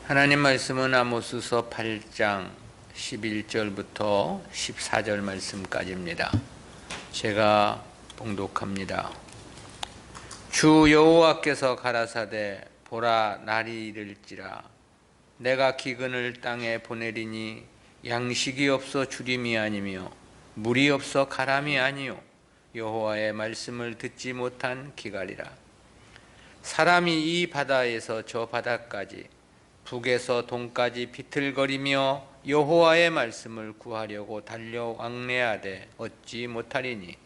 하나님 말씀은 아모스서 8장 11절부터 14절 말씀까지입니다. 제가 봉독합니다. 주 여호와께서 가라사대 보라 날이 이를지라 내가 기근을 땅에 보내리니 양식이 없어 주림이 아니며 물이 없어 가람이 아니요 여호와의 말씀을 듣지 못한 기갈이라. 사람이 이 바다에서 저 바다까지 북에서 동까지 비틀거리며 여호와의 말씀을 구하려고 달려 왕래하되 얻지 못하리니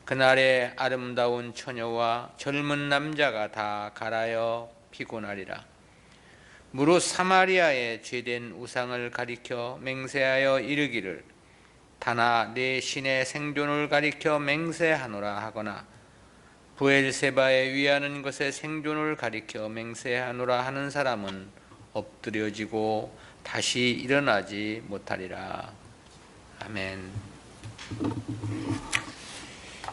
그날에 아름다운 처녀와 젊은 남자가 다 갈아여 피곤하리라. 무릇 사마리아의 죄된 우상을 가리켜 맹세하여 이르기를 다나 내 신의 생존을 가리켜 맹세하노라 하거나 브엘세바에 위하는 것의 생존을 가리켜 맹세하노라 하는 사람은 엎드려지고 다시 일어나지 못하리라. 아멘.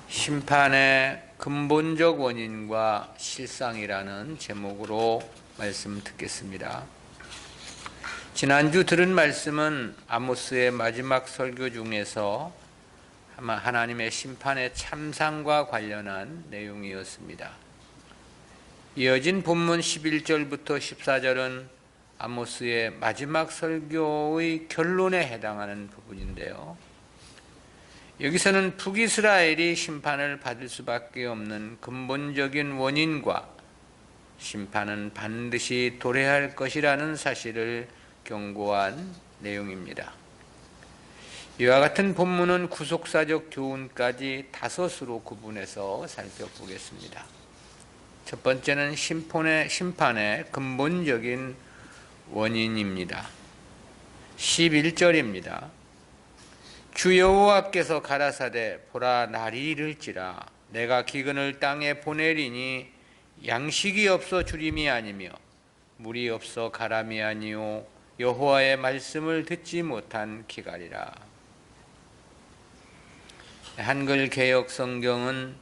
심판의 근본적 원인과 실상이라는 제목으로 말씀 듣겠습니다. 지난주 들은 말씀은 아모스의 마지막 설교 중에서 하나님의 심판의 참상과 관련한 내용이었습니다. 이어진 본문 11절부터 14절은 아모스의 마지막 설교의 결론에 해당하는 부분인데요. 여기서는 북이스라엘이 심판을 받을 수밖에 없는 근본적인 원인과 심판은 반드시 도래할 것이라는 사실을 경고한 내용입니다. 이와 같은 본문은 구속사적 교훈까지 5으로 구분해서 살펴보겠습니다. 첫 번째는 심판의 근본적인 원인입니다. 11절입니다. 주 여호와께서 가라사대 보라 날이 이를지라 내가 기근을 땅에 보내리니 양식이 없어 주림이 아니며 물이 없어 가람이 아니요 여호와의 말씀을 듣지 못한 기갈이라. 한글 개역 성경은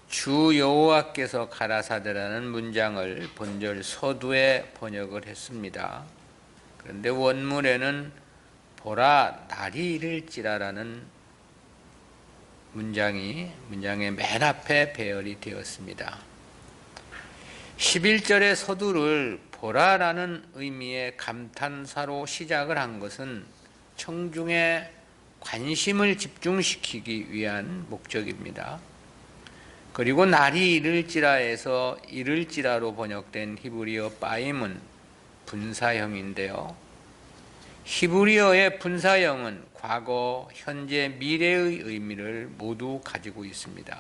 주 여호와께서 가라사대라는 문장을 본절 서두에 번역을 했습니다. 그런데 원문에는 보라 날이 이를지라라는 문장의 맨 앞에 배열이 되었습니다. 11절의 서두를 보라라는 의미의 감탄사로 시작을 한 것은 청중의 관심을 집중시키기 위한 목적입니다. 그리고 날이 이를지라에서 이를지라로 번역된 히브리어 빠임은 분사형인데요. 히브리어의 분사형은 과거, 현재, 미래의 의미를 모두 가지고 있습니다.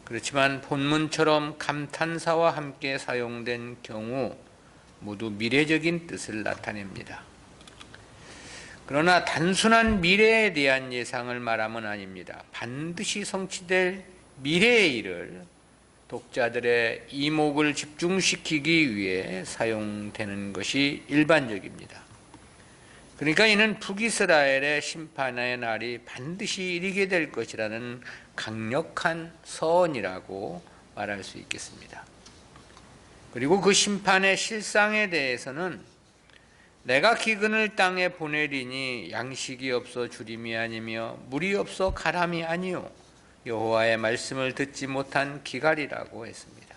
그렇지만 본문처럼 감탄사와 함께 사용된 경우 모두 미래적인 뜻을 나타냅니다. 그러나 단순한 미래에 대한 예상을 말함은 아닙니다. 반드시 성취될 미래의 일을 독자들의 이목을 집중시키기 위해 사용되는 것이 일반적입니다. 그러니까 이는 북이스라엘의 심판의 날이 반드시 이르게 될 것이라는 강력한 서언이라고 말할 수 있겠습니다. 그리고 그 심판의 실상에 대해서는 내가 기근을 땅에 보내리니 양식이 없어 주림이 아니며 물이 없어 가람이 아니요 여호와의 말씀을 듣지 못한 기갈이라고 했습니다.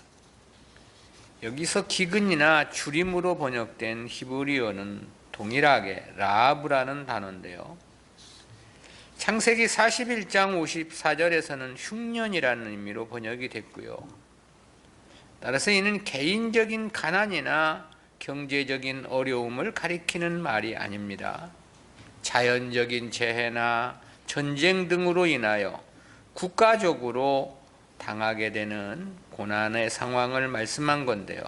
여기서 기근이나 주림으로 번역된 히브리어는 동일하게 라합이라는 단어인데요. 창세기 41장 54절에서는 흉년이라는 의미로 번역이 됐고요. 따라서 이는 개인적인 가난이나 경제적인 어려움을 가리키는 말이 아닙니다. 자연적인 재해나 전쟁 등으로 인하여 국가적으로 당하게 되는 고난의 상황을 말씀한 건데요.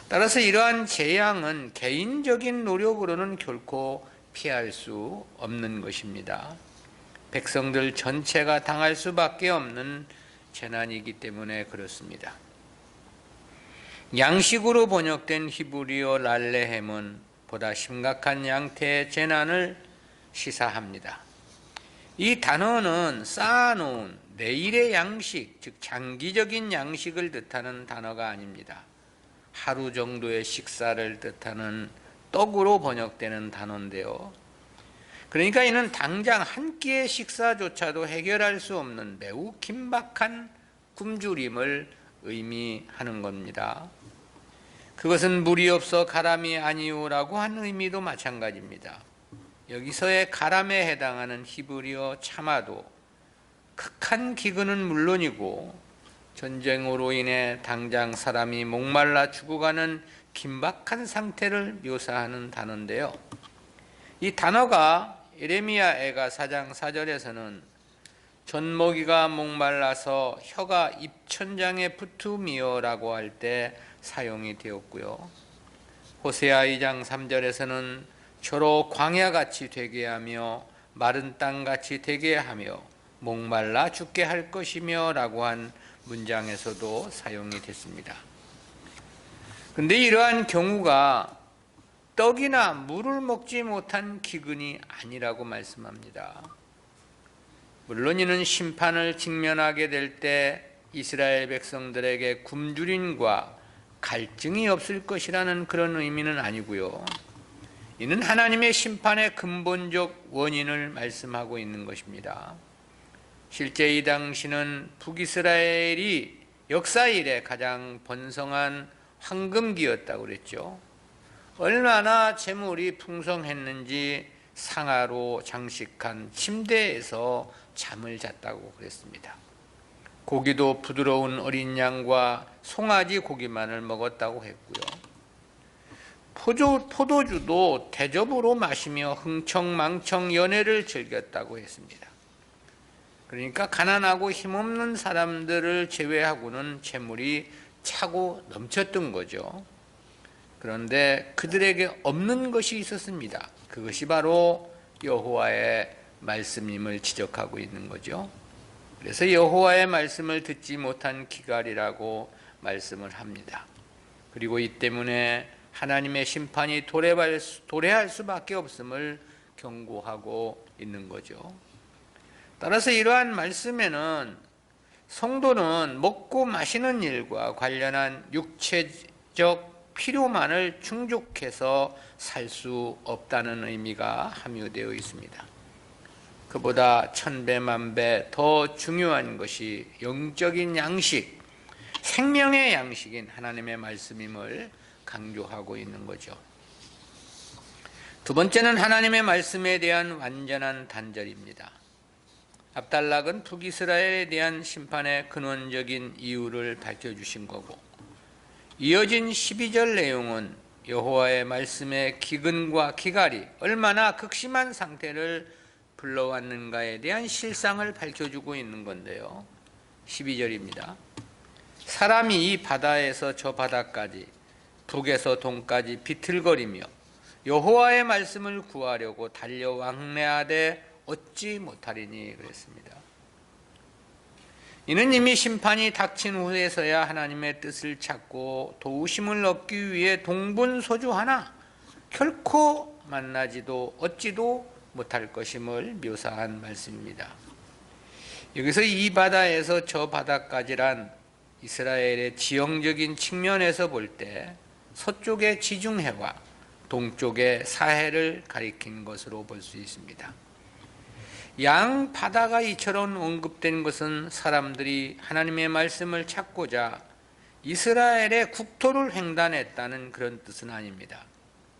따라서 이러한 재앙은 개인적인 노력으로는 결코 피할 수 없는 것입니다. 백성들 전체가 당할 수밖에 없는 재난이기 때문에 그렇습니다. 양식으로 번역된 히브리어 랄레헴은 보다 심각한 양태의 재난을 시사합니다. 이 단어는 쌓아놓은 내일의 양식, 즉 장기적인 양식을 뜻하는 단어가 아닙니다. 하루 정도의 식사를 뜻하는 떡으로 번역되는 단어인데요. 그러니까 이는 당장 한 끼의 식사조차도 해결할 수 없는 매우 긴박한 굶주림을 의미하는 겁니다. 그것은 물이 없어 가람이 아니오라고 한 의미도 마찬가지입니다. 여기서의 가람에 해당하는 히브리어 차마도 극한 기근은 물론이고 전쟁으로 인해 당장 사람이 목말라 죽어가는 긴박한 상태를 묘사하는 단어인데요. 이 단어가 예레미야 애가 4장 4절에서는 젖먹이가 목말라서 혀가 입천장에 붙으미어라고 할 때 사용이 되었고요. 호세아 2장 3절에서는 저로 광야같이 되게 하며 마른 땅같이 되게 하며 목말라 죽게 할 것이며 라고 한 문장에서도 사용이 됐습니다. 그런데 이러한 경우가 떡이나 물을 먹지 못한 기근이 아니라고 말씀합니다. 물론 이는 심판을 직면하게 될 때 이스라엘 백성들에게 굶주림과 갈증이 없을 것이라는 그런 의미는 아니고요. 이는 하나님의 심판의 근본적 원인을 말씀하고 있는 것입니다. 실제 이 당시는 북이스라엘이 역사 이래 가장 번성한 황금기였다고 그랬죠. 얼마나 재물이 풍성했는지 상아로 장식한 침대에서 잠을 잤다고 그랬습니다. 고기도 부드러운 어린 양과 송아지 고기만을 먹었다고 했고요. 포도주도 대접으로 마시며 흥청망청 연애를 즐겼다고 했습니다. 그러니까 가난하고 힘없는 사람들을 제외하고는 재물이 차고 넘쳤던 거죠. 그런데 그들에게 없는 것이 있었습니다. 그것이 바로 여호와의 말씀임을 지적하고 있는 거죠. 그래서 여호와의 말씀을 듣지 못한 기갈이라고 말씀을 합니다. 그리고 이 때문에 하나님의 심판이 도래할 수밖에 없음을 경고하고 있는 거죠. 따라서 이러한 말씀에는 성도는 먹고 마시는 일과 관련한 육체적 필요만을 충족해서 살 수 없다는 의미가 함유되어 있습니다. 그보다 천배만배 더 중요한 것이 영적인 양식, 생명의 양식인 하나님의 말씀임을 강조하고 있는 거죠. 두 번째는 하나님의 말씀에 대한 완전한 단절입니다. 압달락은 북이스라엘에 대한 심판의 근원적인 이유를 밝혀주신 거고, 이어진 12절 내용은 여호와의 말씀의 기근과 기갈이 얼마나 극심한 상태를 불러왔는가에 대한 실상을 밝혀주고 있는 건데요. 12절입니다. 사람이 이 바다에서 저 바다까지 북에서 동까지 비틀거리며 여호와의 말씀을 구하려고 달려 왕래하되 얻지 못하리니 그랬습니다. 이는 이미 심판이 닥친 후에서야 하나님의 뜻을 찾고 도우심을 얻기 위해 동분서주하나 결코 만나지도 얻지도 못할 것임을 묘사한 말씀입니다. 여기서 이 바다에서 저 바다까지란 이스라엘의 지형적인 측면에서 볼 때 서쪽의 지중해와 동쪽의 사해를 가리킨 것으로 볼 수 있습니다. 양 바다가 이처럼 언급된 것은 사람들이 하나님의 말씀을 찾고자 이스라엘의 국토를 횡단했다는 그런 뜻은 아닙니다.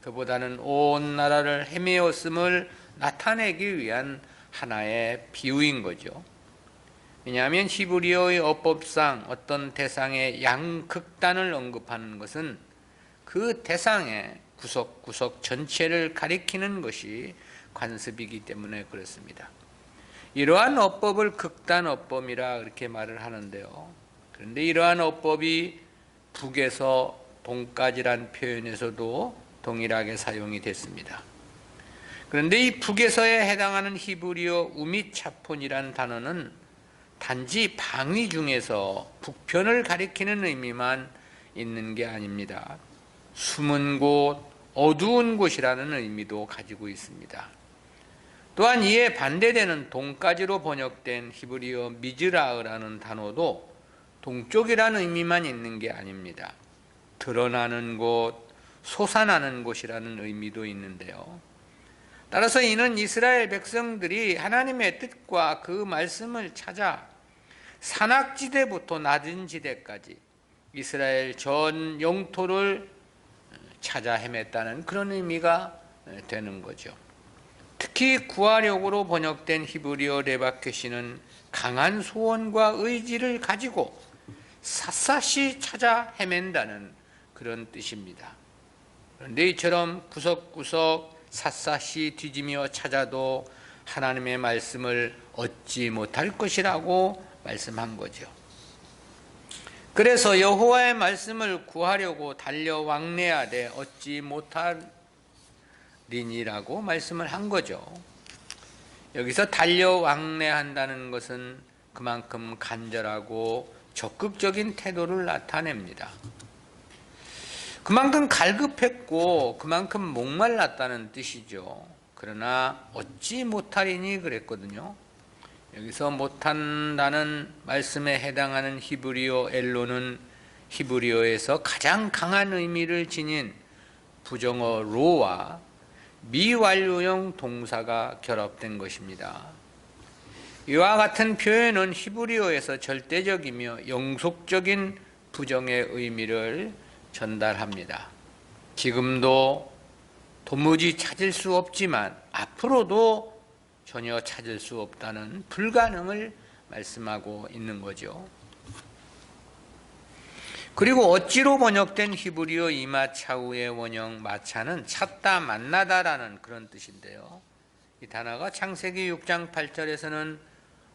그보다는 온 나라를 헤매었음을 나타내기 위한 하나의 비유인 거죠. 왜냐하면 히브리어의 어법상 어떤 대상의 양극단을 언급하는 것은 그 대상의 구석구석 전체를 가리키는 것이 관습이기 때문에 그렇습니다. 이러한 어법을 극단어법이라 그렇게 말을 하는데요. 그런데 이러한 어법이 북에서 동까지란 표현에서도 동일하게 사용이 됐습니다. 그런데 이 북에서에 해당하는 히브리어 우미차폰이란 단어는 단지 방위 중에서 북편을 가리키는 의미만 있는 게 아닙니다. 숨은 곳, 어두운 곳이라는 의미도 가지고 있습니다. 또한 이에 반대되는 동까지로 번역된 히브리어 미즈라흐라는 단어도 동쪽이라는 의미만 있는 게 아닙니다. 드러나는 곳, 솟아나는 곳이라는 의미도 있는데요. 따라서 이는 이스라엘 백성들이 하나님의 뜻과 그 말씀을 찾아 산악지대부터 낮은 지대까지 이스라엘 전 영토를 찾아 헤맸다는 그런 의미가 되는 거죠. 특히 구하력으로 번역된 히브리어 레바케시는 강한 소원과 의지를 가지고 샅샅이 찾아 헤맨다는 그런 뜻입니다. 그런데 이처럼 구석구석 샅샅이 뒤지며 찾아도 하나님의 말씀을 얻지 못할 것이라고 말씀한 거죠. 그래서 여호와의 말씀을 구하려고 달려 왕래하되 얻지 못하리니라고 말씀을 한 거죠. 여기서 달려 왕래한다는 것은 그만큼 간절하고 적극적인 태도를 나타냅니다. 그만큼 갈급했고 그만큼 목말랐다는 뜻이죠. 그러나 얻지 못하리니 그랬거든요. 여기서 못한다는 말씀에 해당하는 히브리어 엘로는 히브리어에서 가장 강한 의미를 지닌 부정어 로와 미완료형 동사가 결합된 것입니다. 이와 같은 표현은 히브리어에서 절대적이며 영속적인 부정의 의미를 전달합니다. 지금도 도무지 찾을 수 없지만 앞으로도 전혀 찾을 수 없다는 불가능을 말씀하고 있는 거죠. 그리고 어찌로 번역된 히브리어 이마차우의 원형 마차는 찾다 만나다라는 그런 뜻인데요. 이 단어가 창세기 6장 8절에서는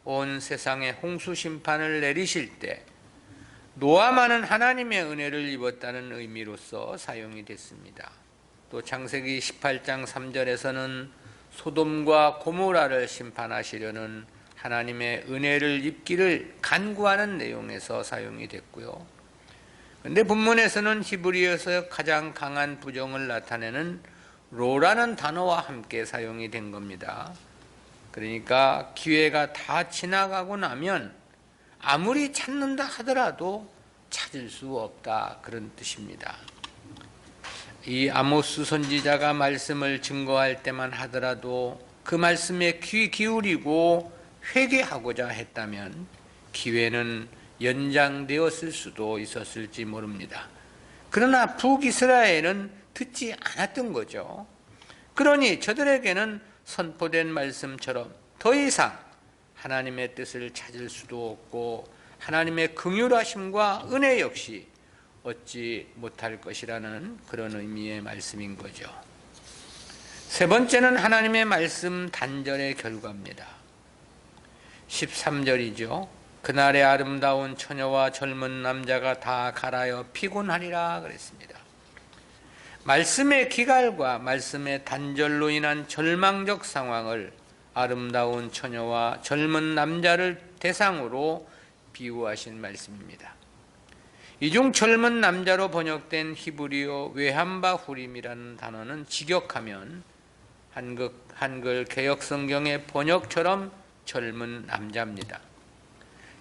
온 세상에 홍수 심판을 내리실 때 노아만은 하나님의 은혜를 입었다는 의미로서 사용이 됐습니다. 또 창세기 18장 3절에서는 소돔과 고모라를 심판하시려는 하나님의 은혜를 입기를 간구하는 내용에서 사용이 됐고요. 그런데 본문에서는 히브리어에서 가장 강한 부정을 나타내는 로라는 단어와 함께 사용이 된 겁니다. 그러니까 기회가 다 지나가고 나면 아무리 찾는다 하더라도 찾을 수 없다, 그런 뜻입니다. 이 아모스 선지자가 말씀을 증거할 때만 하더라도 그 말씀에 귀 기울이고 회개하고자 했다면 기회는 연장되었을 수도 있었을지 모릅니다. 그러나 북이스라엘은 듣지 않았던 거죠. 그러니 저들에게는 선포된 말씀처럼 더 이상 하나님의 뜻을 찾을 수도 없고 하나님의 긍휼하심과 은혜 역시 얻지 못할 것이라는 그런 의미의 말씀인 거죠. 세 번째는 하나님의 말씀 단절의 결과입니다. 13절이죠. 그날의 아름다운 처녀와 젊은 남자가 다 갈아여 피곤하리라 그랬습니다. 말씀의 기갈과 말씀의 단절로 인한 절망적 상황을 아름다운 처녀와 젊은 남자를 대상으로 비유하신 말씀입니다. 이중 젊은 남자로 번역된 히브리어 외함바 후림이라는 단어는 직역하면 한글 개역성경의 번역처럼 젊은 남자입니다.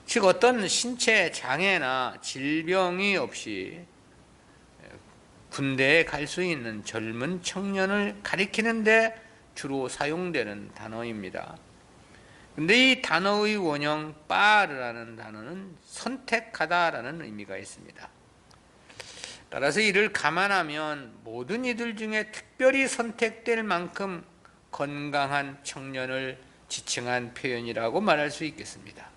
즉 어떤 신체 장애나 질병이 없이 군대에 갈 수 있는 젊은 청년을 가리키는데 주로 사용되는 단어입니다. 근데 이 단어의 원형 빠르라는 단어는 선택하다라는 의미가 있습니다. 따라서 이를 감안하면 모든 이들 중에 특별히 선택될 만큼 건강한 청년을 지칭한 표현이라고 말할 수 있겠습니다.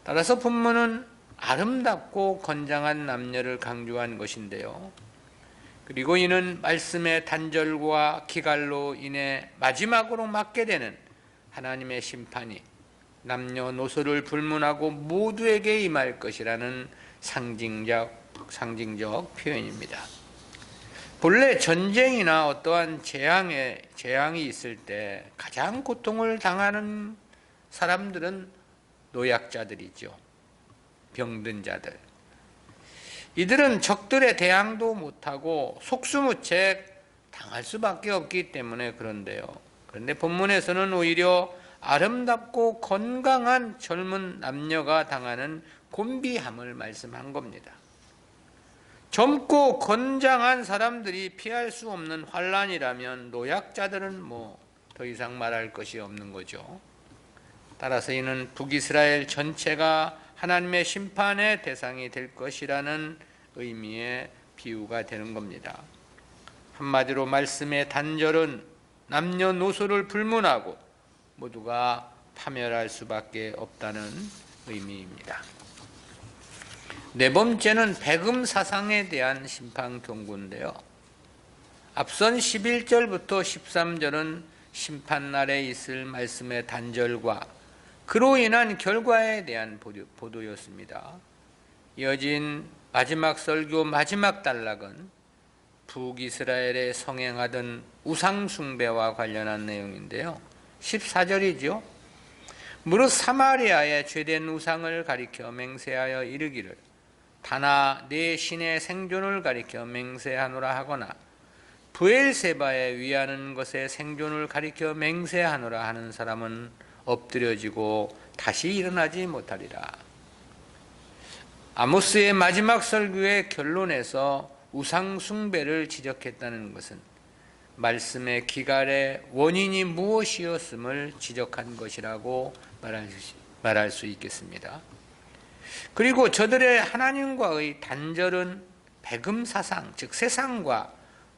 따라서 본문은 아름답고 건장한 남녀를 강조한 것인데요. 그리고 이는 말씀의 단절과 기갈로 인해 마지막으로 맞게 되는 하나님의 심판이 남녀노소를 불문하고 모두에게 임할 것이라는 상징적 표현입니다. 본래 전쟁이나 어떠한 재앙이 있을 때 가장 고통을 당하는 사람들은 노약자들이죠. 병든 자들. 이들은 적들의 대항도 못하고 속수무책 당할 수밖에 없기 때문에 그런데요. 그런데 본문에서는 오히려 아름답고 건강한 젊은 남녀가 당하는 곤비함을 말씀한 겁니다. 젊고 건장한 사람들이 피할 수 없는 환난이라면 노약자들은 더 이상 말할 것이 없는 거죠. 따라서 이는 북이스라엘 전체가 하나님의 심판의 대상이 될 것이라는 의미의 비유가 되는 겁니다. 한마디로 말씀의 단절은 남녀노소를 불문하고 모두가 파멸할 수밖에 없다는 의미입니다. 네 번째는 백음 사상에 대한 심판 경고인데요. 앞선 11절부터 13절은 심판날에 있을 말씀의 단절과 그로 인한 결과에 대한 보도였습니다. 이어진 마지막 설교 마지막 단락은 북이스라엘에 성행하던 우상숭배와 관련한 내용인데요. 14절이죠. 무릇 사마리아의 죄된 우상을 가리켜 맹세하여 이르기를 다나 내 신의 생존을 가리켜 맹세하노라 하거나 브엘세바에 위하는 것의 생존을 가리켜 맹세하노라 하는 사람은 엎드려지고 다시 일어나지 못하리라. 아모스의 마지막 설교의 결론에서 우상 숭배를 지적했다는 것은 말씀의 기갈의 원인이 무엇이었음을 지적한 것이라고 말할 수 있겠습니다. 그리고 저들의 하나님과의 단절은 백음 사상, 즉 세상과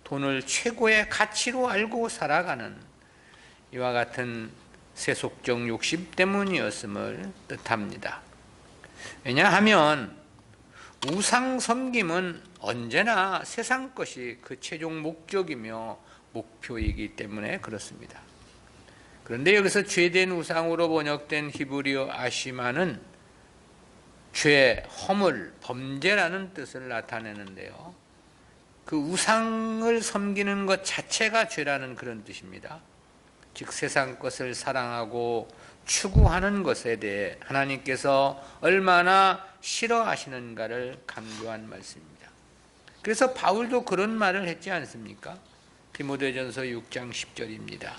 돈을 최고의 가치로 알고 살아가는 이와 같은 세속적 욕심 때문이었음을 뜻합니다. 왜냐하면 우상 섬김은 언제나 세상 것이 그 최종 목적이며 목표이기 때문에 그렇습니다. 그런데 여기서 죄된 우상으로 번역된 히브리어 아시마는 죄, 허물, 범죄라는 뜻을 나타내는데요. 그 우상을 섬기는 것 자체가 죄라는 그런 뜻입니다. 즉 세상 것을 사랑하고 추구하는 것에 대해 하나님께서 얼마나 싫어하시는가를 강조한 말씀입니다. 그래서 바울도 그런 말을 했지 않습니까? 디모데전서 6장 10절입니다.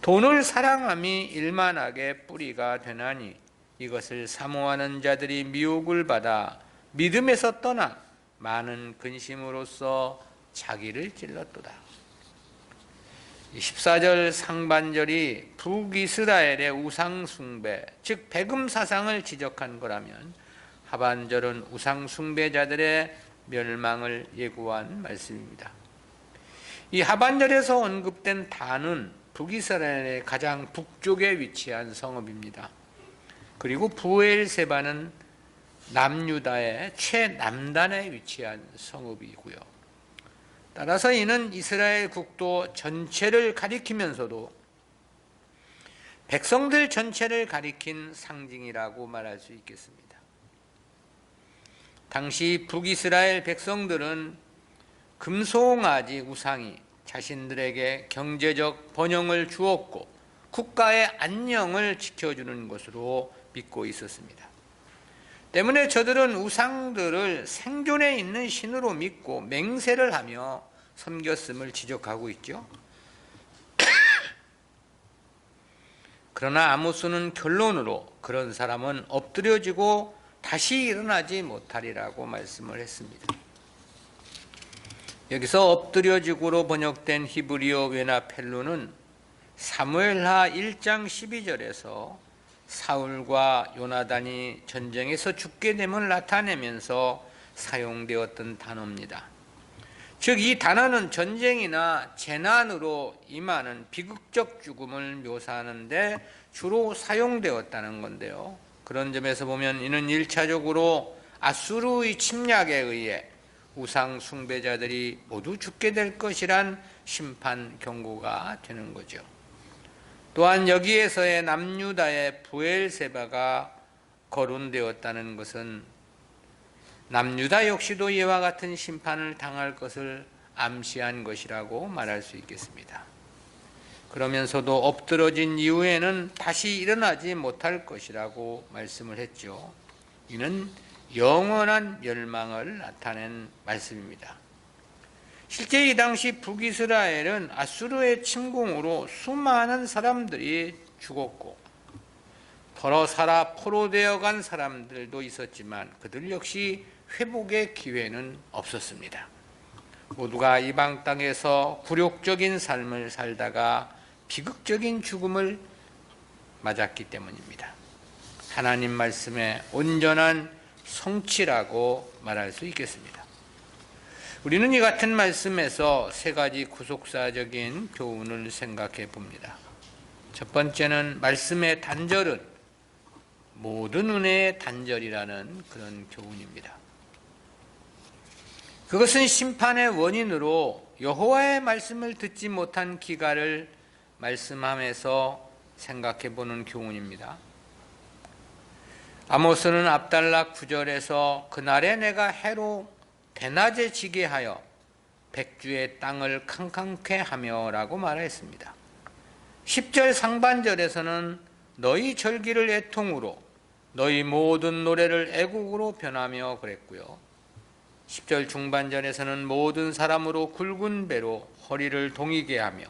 돈을 사랑함이 일만하게 뿌리가 되나니 이것을 사모하는 자들이 미혹을 받아 믿음에서 떠나 많은 근심으로써 자기를 찔렀도다. 14절 상반절이 북이스라엘의 우상숭배, 즉 백음 사상을 지적한 거라면 하반절은 우상숭배자들의 멸망을 예고한 말씀입니다. 이 하반절에서 언급된 단은 북이스라엘의 가장 북쪽에 위치한 성읍입니다. 그리고 브엘세바는 남유다의 최남단에 위치한 성읍이고요. 따라서 이는 이스라엘 국도 전체를 가리키면서도 백성들 전체를 가리킨 상징이라고 말할 수 있겠습니다. 당시 북이스라엘 백성들은 금송아지 우상이 자신들에게 경제적 번영을 주었고 국가의 안녕을 지켜주는 것으로 믿고 있었습니다. 때문에 저들은 우상들을 생존에 있는 신으로 믿고 맹세를 하며 섬겼음을 지적하고 있죠. 그러나 아모스는 결론으로 그런 사람은 엎드려지고 다시 일어나지 못하리라고 말씀을 했습니다. 여기서 엎드려지고로 번역된 히브리어 웨나펠루는 사무엘하 1장 12절에서 사울과 요나단이 전쟁에서 죽게 됨을 나타내면서 사용되었던 단어입니다. 즉 이 단어는 전쟁이나 재난으로 임하는 비극적 죽음을 묘사하는데 주로 사용되었다는 건데요. 그런 점에서 보면 이는 1차적으로 아수르의 침략에 의해 우상 숭배자들이 모두 죽게 될 것이란 심판 경고가 되는 거죠. 또한 여기에서의 남유다의 브엘세바가 거론되었다는 것은 남유다 역시도 이와 같은 심판을 당할 것을 암시한 것이라고 말할 수 있겠습니다. 그러면서도 엎드러진 이후에는 다시 일어나지 못할 것이라고 말씀을 했죠. 이는 영원한 멸망을 나타낸 말씀입니다. 실제 이 당시 북이스라엘은 아수르의 침공으로 수많은 사람들이 죽었고 더러 살아 포로되어 간 사람들도 있었지만 그들 역시 회복의 기회는 없었습니다. 모두가 이방 땅에서 굴욕적인 삶을 살다가 비극적인 죽음을 맞았기 때문입니다. 하나님 말씀의 온전한 성취라고 말할 수 있겠습니다. 우리는 이 같은 말씀에서 세 가지 구속사적인 교훈을 생각해 봅니다. 첫 번째는 말씀의 단절은 모든 은혜의 단절이라는 그런 교훈입니다. 그것은 심판의 원인으로 여호와의 말씀을 듣지 못한 기갈을 말씀하면서 생각해 보는 교훈입니다. 아모스는 압달락 9절에서 그날에 내가 해로 대낮에 지게 하여 백주의 땅을 캄캄케 하며 라고 말했습니다. 10절 상반절에서는 너희 절기를 애통으로 너희 모든 노래를 애곡으로 변하며 그랬고요. 10절 중반절에서는 모든 사람으로 굵은 배로 허리를 동이게 하며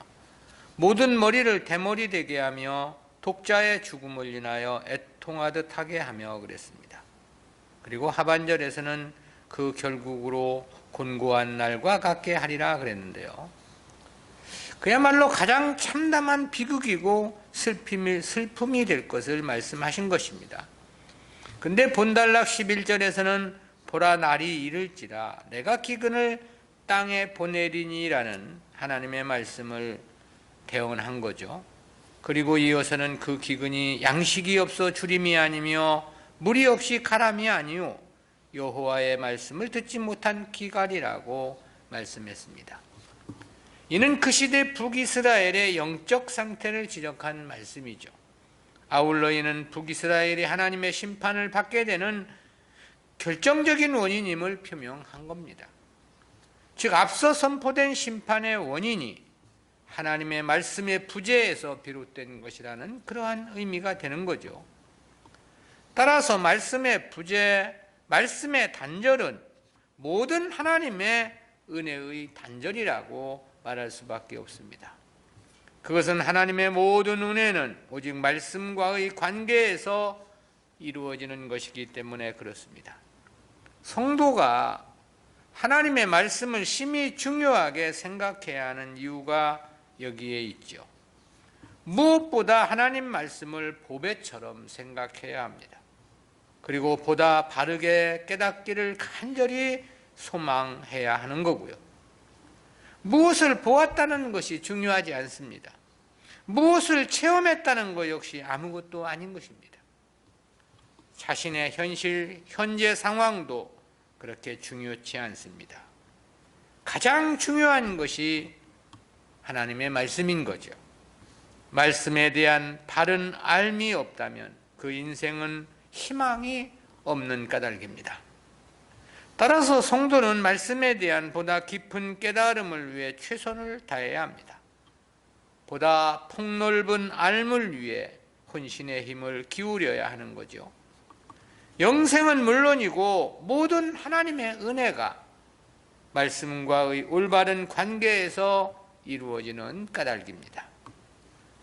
모든 머리를 대머리 되게 하며 독자의 죽음을 인하여 애통하듯 하게 하며 그랬습니다. 그리고 하반절에서는 그 결국으로 곤고한 날과 같게 하리라 그랬는데요. 그야말로 가장 참담한 비극이고 슬픔이 될 것을 말씀하신 것입니다. 근데 본달락 11절에서는 보라 날이 이를지라 내가 기근을 땅에 보내리니라는 하나님의 말씀을 대언한 거죠. 그리고 이어서는 그 기근이 양식이 없어 주림이 아니며 물이 없이 가람이 아니요 여호와의 말씀을 듣지 못한 기갈이라고 말씀했습니다. 이는 그 시대 북이스라엘의 영적 상태를 지적한 말씀이죠. 아울러 이는 북이스라엘이 하나님의 심판을 받게 되는 결정적인 원인임을 표명한 겁니다. 즉 앞서 선포된 심판의 원인이 하나님의 말씀의 부재에서 비롯된 것이라는 그러한 의미가 되는 거죠. 따라서 말씀의 부재, 말씀의 단절은 모든 하나님의 은혜의 단절이라고 말할 수밖에 없습니다. 그것은 하나님의 모든 은혜는 오직 말씀과의 관계에서 이루어지는 것이기 때문에 그렇습니다. 성도가 하나님의 말씀을 심히 중요하게 생각해야 하는 이유가 여기에 있죠. 무엇보다 하나님 말씀을 보배처럼 생각해야 합니다. 그리고 보다 바르게 깨닫기를 간절히 소망해야 하는 거고요. 무엇을 보았다는 것이 중요하지 않습니다. 무엇을 체험했다는 것 역시 아무것도 아닌 것입니다. 자신의 현재 상황도 그렇게 중요치 않습니다. 가장 중요한 것이 하나님의 말씀인 거죠. 말씀에 대한 바른 알미 없다면 그 인생은 희망이 없는 까닭입니다. 따라서 성도는 말씀에 대한 보다 깊은 깨달음을 위해 최선을 다해야 합니다. 보다 폭넓은 알물 위해 혼신의 힘을 기울여야 하는 거죠. 영생은 물론이고 모든 하나님의 은혜가 말씀과의 올바른 관계에서 이루어지는 까닭입니다.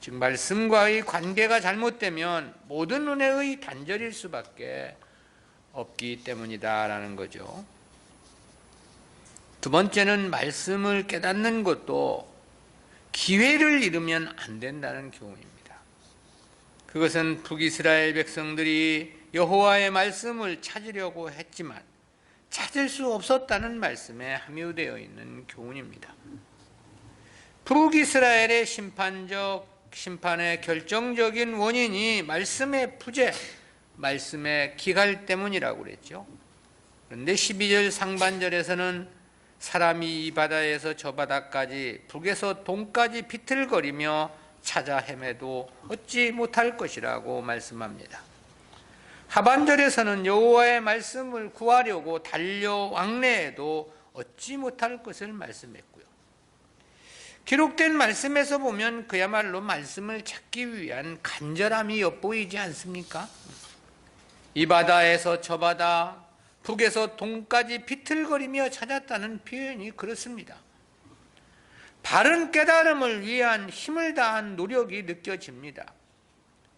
즉 말씀과의 관계가 잘못되면 모든 은혜의 단절일 수밖에 없기 때문이다라는 거죠. 두 번째는 말씀을 깨닫는 것도 기회를 잃으면 안 된다는 교훈입니다. 그것은 북이스라엘 백성들이 여호와의 말씀을 찾으려고 했지만 찾을 수 없었다는 말씀에 함유되어 있는 교훈입니다. 북이스라엘의 심판의 결정적인 원인이 말씀의 부재, 말씀의 기갈 때문이라고 그랬죠. 그런데 12절 상반절에서는 사람이 이 바다에서 저 바다까지 북에서 동까지 비틀거리며 찾아 헤매도 얻지 못할 것이라고 말씀합니다. 하반절에서는 여호와의 말씀을 구하려고 달려 왕래해도 얻지 못할 것을 말씀했고요. 기록된 말씀에서 보면 그야말로 말씀을 찾기 위한 간절함이 엿보이지 않습니까? 이 바다에서 저 바다, 북에서 동까지 비틀거리며 찾았다는 표현이 그렇습니다. 바른 깨달음을 위한 힘을 다한 노력이 느껴집니다.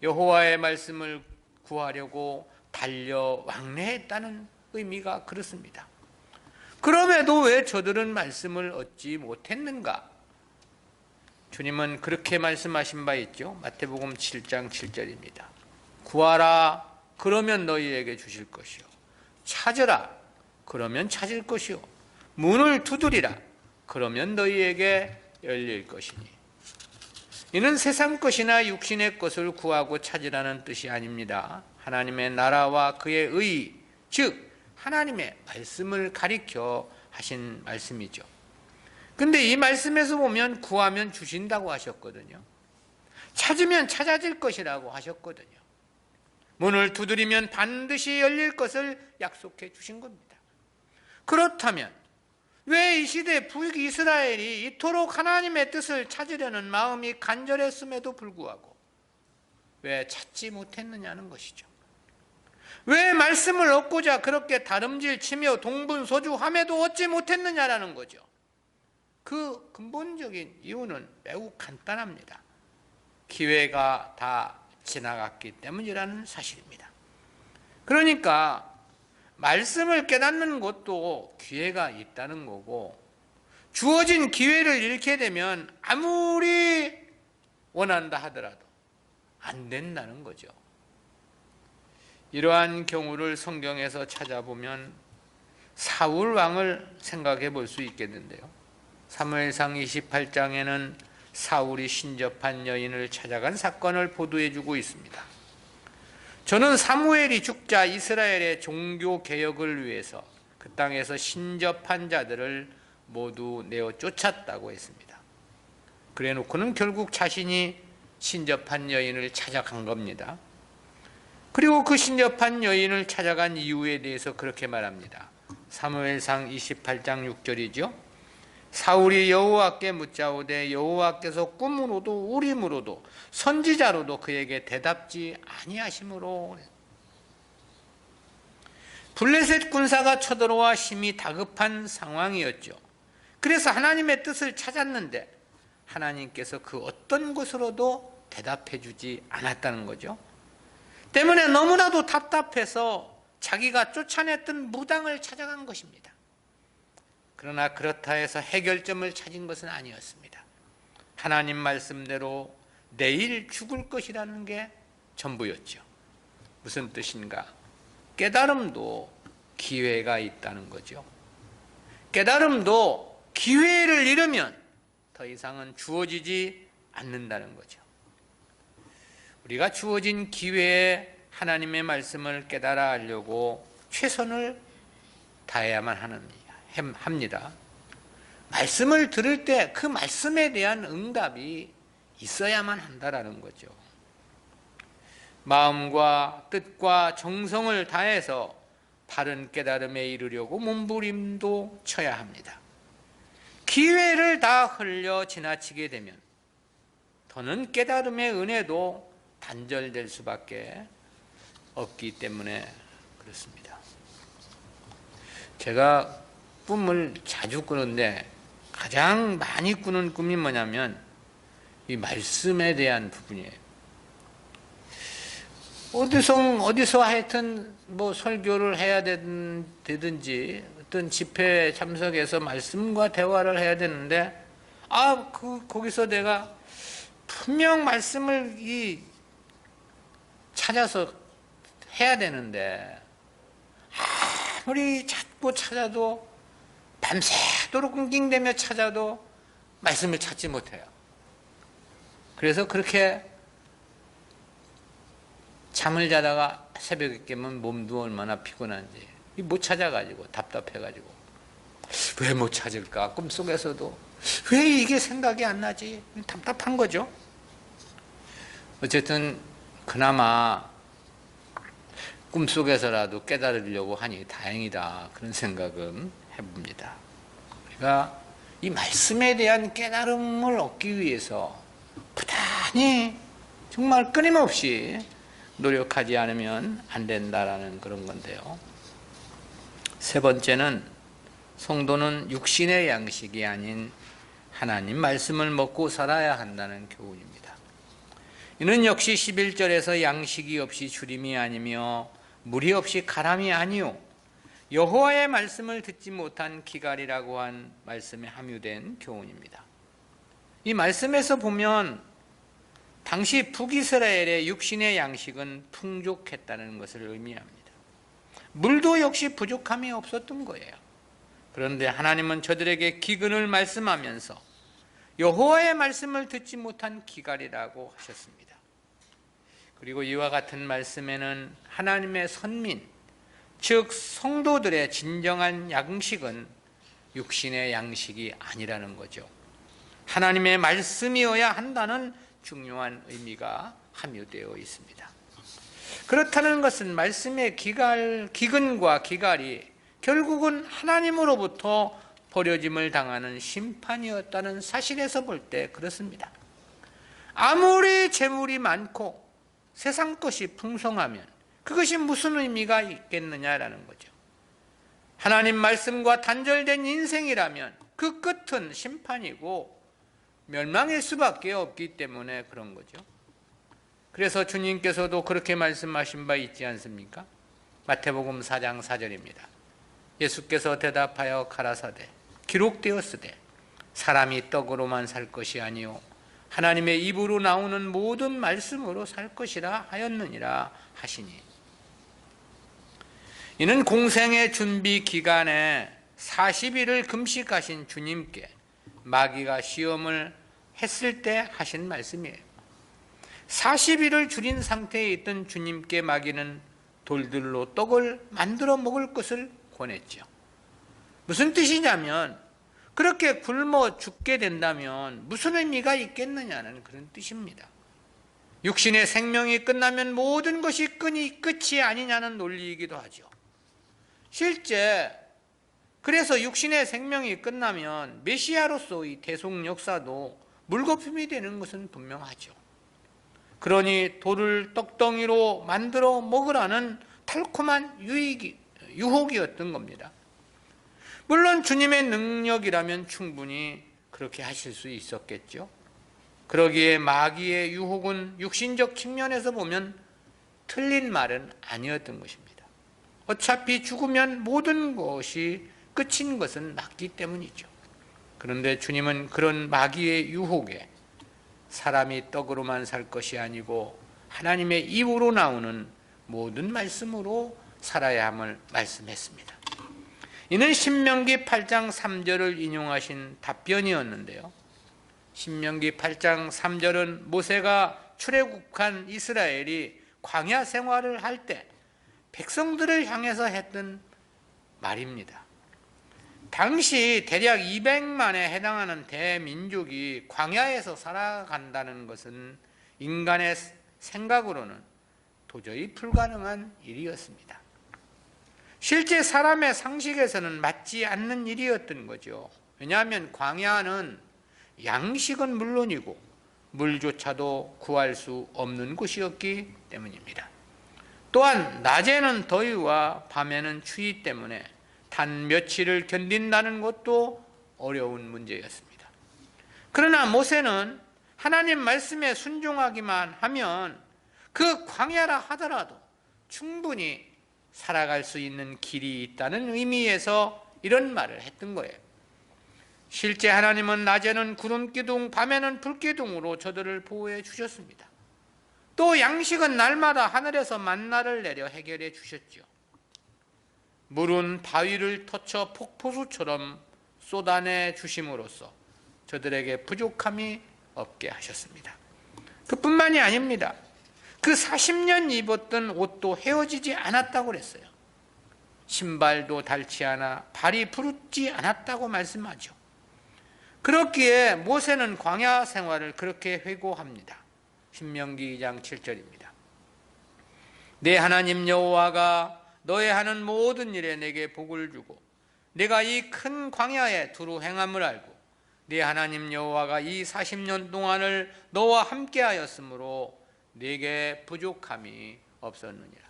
여호와의 말씀을 구하려고 달려 왕래했다는 의미가 그렇습니다. 그럼에도 왜 저들은 말씀을 얻지 못했는가? 주님은 그렇게 말씀하신 바 있죠. 마태복음 7장 7절입니다. 구하라, 그러면 너희에게 주실 것이요. 찾으라, 그러면 찾을 것이요. 문을 두드리라, 그러면 너희에게 열릴 것이니. 이는 세상 것이나 육신의 것을 구하고 찾으라는 뜻이 아닙니다. 하나님의 나라와 그의 의, 즉 하나님의 말씀을 가리켜 하신 말씀이죠. 근데 이 말씀에서 보면 구하면 주신다고 하셨거든요. 찾으면 찾아질 것이라고 하셨거든요. 문을 두드리면 반드시 열릴 것을 약속해 주신 겁니다. 그렇다면 왜 이 시대 북이스라엘이 이토록 하나님의 뜻을 찾으려는 마음이 간절했음에도 불구하고 왜 찾지 못했느냐는 것이죠. 왜 말씀을 얻고자 그렇게 다름질치며 동분서주함에도 얻지 못했느냐라는 거죠. 그 근본적인 이유는 매우 간단합니다. 기회가 다 지나갔기 때문이라는 사실입니다. 그러니까 말씀을 깨닫는 것도 기회가 있다는 거고, 주어진 기회를 잃게 되면 아무리 원한다 하더라도 안 된다는 거죠. 이러한 경우를 성경에서 찾아보면 사울 왕을 생각해 볼 수 있겠는데요. 사무엘상 28장에는 사울이 신접한 여인을 찾아간 사건을 보도해 주고 있습니다. 저는 사무엘이 죽자 이스라엘의 종교 개혁을 위해서 그 땅에서 신접한 자들을 모두 내어 쫓았다고 했습니다. 그래 놓고는 결국 자신이 신접한 여인을 찾아간 겁니다. 그리고 그 신접한 여인을 찾아간 이유에 대해서 그렇게 말합니다. 사무엘상 28장 6절이죠. 사울이 여호와께 묻자오되 여호와께서 꿈으로도 우림으로도 선지자로도 그에게 대답지 아니하심으로. 블레셋 군사가 쳐들어와 심히 다급한 상황이었죠. 그래서 하나님의 뜻을 찾았는데 하나님께서 그 어떤 것으로도 대답해 주지 않았다는 거죠. 때문에 너무나도 답답해서 자기가 쫓아냈던 무당을 찾아간 것입니다. 그러나 그렇다 해서 해결점을 찾은 것은 아니었습니다. 하나님 말씀대로 내일 죽을 것이라는 게 전부였죠. 무슨 뜻인가? 깨달음도 기회가 있다는 거죠. 깨달음도 기회를 잃으면 더 이상은 주어지지 않는다는 거죠. 우리가 주어진 기회에 하나님의 말씀을 깨달아 하려고 최선을 다해야만 합니다. 말씀을 들을 때 그 말씀에 대한 응답이 있어야만 한다라는 거죠. 마음과 뜻과 정성을 다해서 바른 깨달음에 이르려고 몸부림도 쳐야 합니다. 기회를 다 흘려 지나치게 되면 더는 깨달음의 은혜도 단절될 수밖에 없기 때문에 그렇습니다. 제가 꿈을 자주 꾸는데 가장 많이 꾸는 꿈이 뭐냐면 이 말씀에 대한 부분이에요. 어디서 하여튼 뭐 설교를 해야 되든지 어떤 집회에 참석해서 말씀과 대화를 해야 되는데 거기서 내가 분명 말씀을 찾아서 해야 되는데 아무리 찾고 찾아도 밤새도록 낑낑대며 찾아도 말씀을 찾지 못해요. 그래서 그렇게 잠을 자다가 새벽에 깨면 몸도 얼마나 피곤한지 못 찾아가지고 답답해가지고 왜 못 찾을까? 꿈속에서도 왜 이게 생각이 안 나지? 답답한 거죠. 어쨌든 그나마 꿈속에서라도 깨달으려고 하니 다행이다, 그런 생각은 해봅니다. 우리가 이 말씀에 대한 깨달음을 얻기 위해서 부단히 정말 끊임없이 노력하지 않으면 안 된다라는 그런 건데요. 세 번째는 성도는 육신의 양식이 아닌 하나님 말씀을 먹고 살아야 한다는 교훈입니다. 이는 역시 11절에서 양식이 없이 주림이 아니며 물이 없이 가람이 아니요 여호와의 말씀을 듣지 못한 기갈이라고 한 말씀에 함유된 교훈입니다. 이 말씀에서 보면 당시 북이스라엘의 육신의 양식은 풍족했다는 것을 의미합니다. 물도 역시 부족함이 없었던 거예요. 그런데 하나님은 저들에게 기근을 말씀하면서 여호와의 말씀을 듣지 못한 기갈이라고 하셨습니다. 그리고 이와 같은 말씀에는 하나님의 선민, 즉 성도들의 진정한 양식은 육신의 양식이 아니라는 거죠. 하나님의 말씀이어야 한다는 중요한 의미가 함유되어 있습니다. 그렇다는 것은 말씀의 기근과 기갈이 결국은 하나님으로부터 버려짐을 당하는 심판이었다는 사실에서 볼 때 그렇습니다. 아무리 재물이 많고 세상 것이 풍성하면 그것이 무슨 의미가 있겠느냐라는 거죠. 하나님 말씀과 단절된 인생이라면 그 끝은 심판이고 멸망일 수밖에 없기 때문에 그런 거죠. 그래서 주님께서도 그렇게 말씀하신 바 있지 않습니까? 마태복음 4장 4절입니다. 예수께서 대답하여 가라사대 기록되었으되 사람이 떡으로만 살 것이 아니요 하나님의 입으로 나오는 모든 말씀으로 살 것이라 하였느니라 하시니, 이는 공생의 준비 기간에 40일을 금식하신 주님께 마귀가 시험을 했을 때 하신 말씀이에요. 40일을 줄인 상태에 있던 주님께 마귀는 돌들로 떡을 만들어 먹을 것을 권했죠. 무슨 뜻이냐면 그렇게 굶어 죽게 된다면 무슨 의미가 있겠느냐는 그런 뜻입니다. 육신의 생명이 끝나면 모든 것이 끝이 아니냐는 논리이기도 하죠. 실제 그래서 육신의 생명이 끝나면 메시아로서의 대속 역사도 물거품이 되는 것은 분명하죠. 그러니 돌을 떡덩이로 만들어 먹으라는 달콤한 유혹이었던 겁니다. 물론 주님의 능력이라면 충분히 그렇게 하실 수 있었겠죠. 그러기에 마귀의 유혹은 육신적 측면에서 보면 틀린 말은 아니었던 것입니다. 어차피 죽으면 모든 것이 끝인 것은 맞기 때문이죠. 그런데 주님은 그런 마귀의 유혹에 사람이 떡으로만 살 것이 아니고 하나님의 입으로 나오는 모든 말씀으로 살아야 함을 말씀했습니다. 이는 신명기 8장 3절을 인용하신 답변이었는데요. 신명기 8장 3절은 모세가 출애굽한 이스라엘이 광야 생활을 할 때 백성들을 향해서 했던 말입니다. 당시 대략 200만에 해당하는 대민족이 광야에서 살아간다는 것은 인간의 생각으로는 도저히 불가능한 일이었습니다. 실제 사람의 상식에서는 맞지 않는 일이었던 거죠. 왜냐하면 광야는 양식은 물론이고 물조차도 구할 수 없는 곳이었기 때문입니다. 또한 낮에는 더위와 밤에는 추위 때문에 단 며칠을 견딘다는 것도 어려운 문제였습니다. 그러나 모세는 하나님 말씀에 순종하기만 하면 그 광야라 하더라도 충분히 살아갈 수 있는 길이 있다는 의미에서 이런 말을 했던 거예요. 실제 하나님은 낮에는 구름기둥, 밤에는 불기둥으로 저들을 보호해 주셨습니다. 또 양식은 날마다 하늘에서 만나를 내려 해결해 주셨죠. 물은 바위를 터쳐 폭포수처럼 쏟아내 주심으로써 저들에게 부족함이 없게 하셨습니다. 그뿐만이 아닙니다. 그 40년 입었던 옷도 헤어지지 않았다고 그랬어요. 신발도 닳지 않아 발이 부르지 않았다고 말씀하죠. 그렇기에 모세는 광야 생활을 그렇게 회고합니다. 신명기 2장 7절입니다. 내 하나님 여호와가 너의 하는 모든 일에 내게 복을 주고 내가 이 큰 광야에 두루 행함을 알고 네 하나님 여호와가 이 40년 동안을 너와 함께하였으므로 네게 부족함이 없었느니라.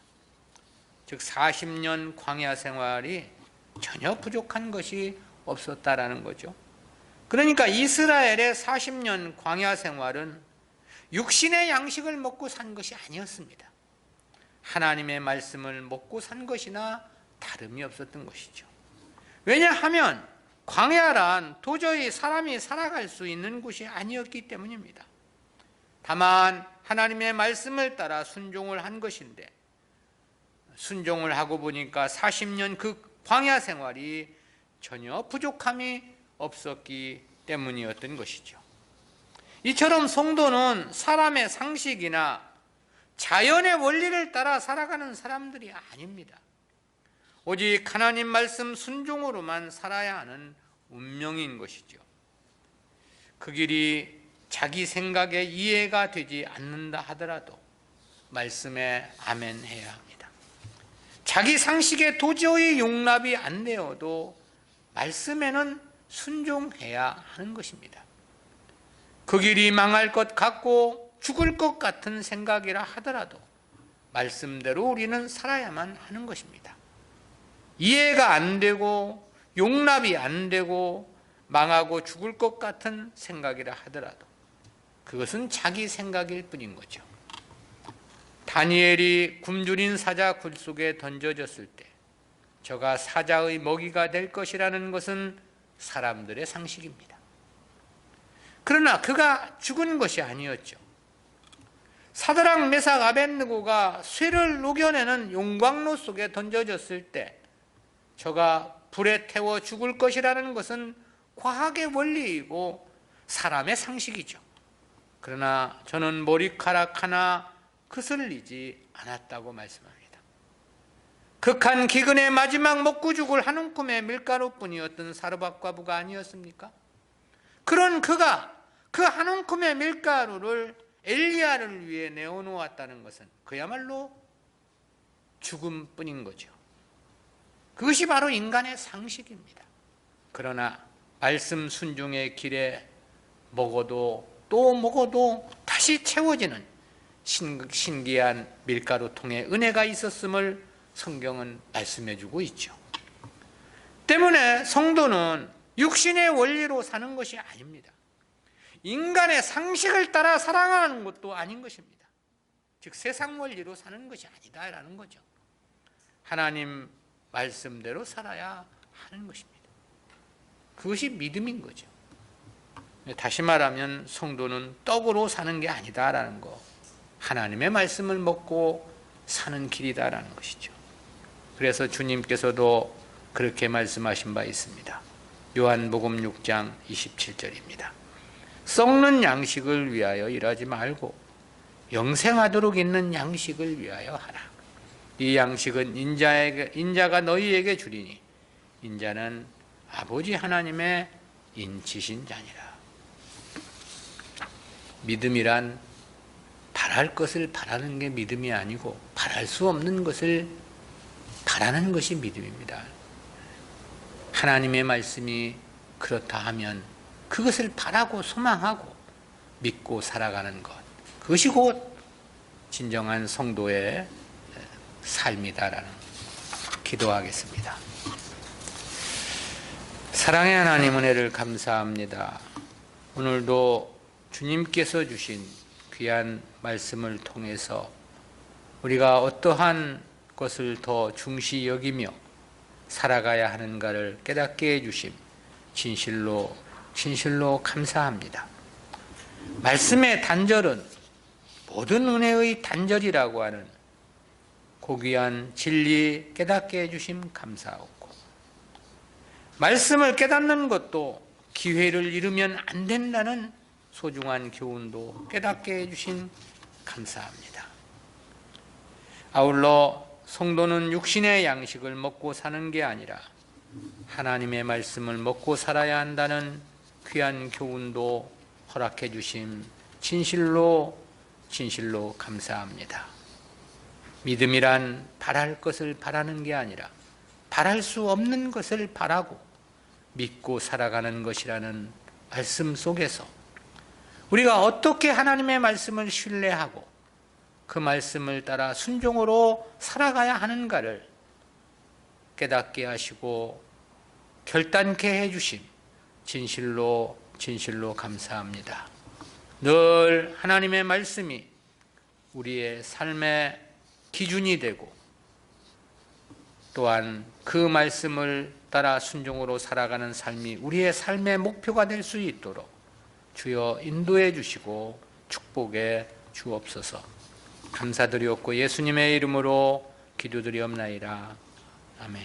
즉 40년 광야 생활이 전혀 부족한 것이 없었다라는 거죠. 그러니까 이스라엘의 40년 광야 생활은 육신의 양식을 먹고 산 것이 아니었습니다. 하나님의 말씀을 먹고 산 것이나 다름이 없었던 것이죠. 왜냐하면 광야란 도저히 사람이 살아갈 수 있는 곳이 아니었기 때문입니다. 다만 하나님의 말씀을 따라 순종을 한 것인데, 순종을 하고 보니까 40년 그 광야 생활이 전혀 부족함이 없었기 때문이었던 것이죠. 이처럼 성도는 사람의 상식이나 자연의 원리를 따라 살아가는 사람들이 아닙니다. 오직 하나님 말씀 순종으로만 살아야 하는 운명인 것이죠. 그 길이 자기 생각에 이해가 되지 않는다 하더라도 말씀에 아멘 해야 합니다. 자기 상식에 도저히 용납이 안 되어도 말씀에는 순종해야 하는 것입니다. 그 길이 망할 것 같고 죽을 것 같은 생각이라 하더라도 말씀대로 우리는 살아야만 하는 것입니다. 이해가 안 되고 용납이 안 되고 망하고 죽을 것 같은 생각이라 하더라도 그것은 자기 생각일 뿐인 거죠. 다니엘이 굶주린 사자 굴 속에 던져졌을 때 저가 사자의 먹이가 될 것이라는 것은 사람들의 상식입니다. 그러나 그가 죽은 것이 아니었죠. 사드락 메삭 아벳느고가 쇠를 녹여내는 용광로 속에 던져졌을 때 저가 불에 태워 죽을 것이라는 것은 과학의 원리이고 사람의 상식이죠. 그러나 저는 머리카락 하나 그슬리지 않았다고 말씀합니다. 극한 기근의 마지막 먹고 죽을 한 움큼의 밀가루뿐이었던 사르밧 과부가 아니었습니까? 그런 그가 그 한 움큼의 밀가루를 엘리야를 위해 내어놓았다는 것은 그야말로 죽음뿐인 거죠. 그것이 바로 인간의 상식입니다. 그러나 말씀 순종의 길에 먹어도 또 먹어도 다시 채워지는 신기한 밀가루통에 은혜가 있었음을 성경은 말씀해주고 있죠. 때문에 성도는 육신의 원리로 사는 것이 아닙니다. 인간의 상식을 따라 살아가는 것도 아닌 것입니다. 즉 세상 원리로 사는 것이 아니다라는 거죠. 하나님 말씀대로 살아야 하는 것입니다. 그것이 믿음인 거죠. 다시 말하면 성도는 떡으로 사는 게 아니다라는 거, 하나님의 말씀을 먹고 사는 길이다라는 것이죠. 그래서 주님께서도 그렇게 말씀하신 바 있습니다. 요한복음 6장 27절입니다. 썩는 양식을 위하여 일하지 말고 영생하도록 있는 양식을 위하여 하라. 이 양식은 인자가 너희에게 주리니 인자는 아버지 하나님의 인치신 자니라. 믿음이란 바랄 것을 바라는 게 믿음이 아니고 바랄 수 없는 것을 바라는 것이 믿음입니다. 하나님의 말씀이 그렇다 하면 그것을 바라고 소망하고 믿고 살아가는 것, 그것이 곧 진정한 성도의 삶이다라는 기도하겠습니다. 사랑의 하나님 은혜를 감사합니다. 오늘도 주님께서 주신 귀한 말씀을 통해서 우리가 어떠한 것을 더 중시 여기며 살아가야 하는가를 깨닫게 해주심 진실로 감사합니다. 말씀의 단절은 모든 은혜의 단절이라고 하는 고귀한 진리 깨닫게 해주심 감사하고, 말씀을 깨닫는 것도 기회를 잃으면 안 된다는 소중한 교훈도 깨닫게 해주신 감사합니다. 아울러 성도는 육신의 양식을 먹고 사는 게 아니라 하나님의 말씀을 먹고 살아야 한다는 귀한 교훈도 허락해 주심 진실로 감사합니다. 믿음이란 바랄 것을 바라는 게 아니라 바랄 수 없는 것을 바라고 믿고 살아가는 것이라는 말씀 속에서 우리가 어떻게 하나님의 말씀을 신뢰하고 그 말씀을 따라 순종으로 살아가야 하는가를 깨닫게 하시고 결단케 해주심 진실로 감사합니다. 늘 하나님의 말씀이 우리의 삶의 기준이 되고 또한 그 말씀을 따라 순종으로 살아가는 삶이 우리의 삶의 목표가 될 수 있도록 주여 인도해 주시고 축복해 주옵소서. 감사드리옵고 예수님의 이름으로 기도드리옵나이다. 아멘.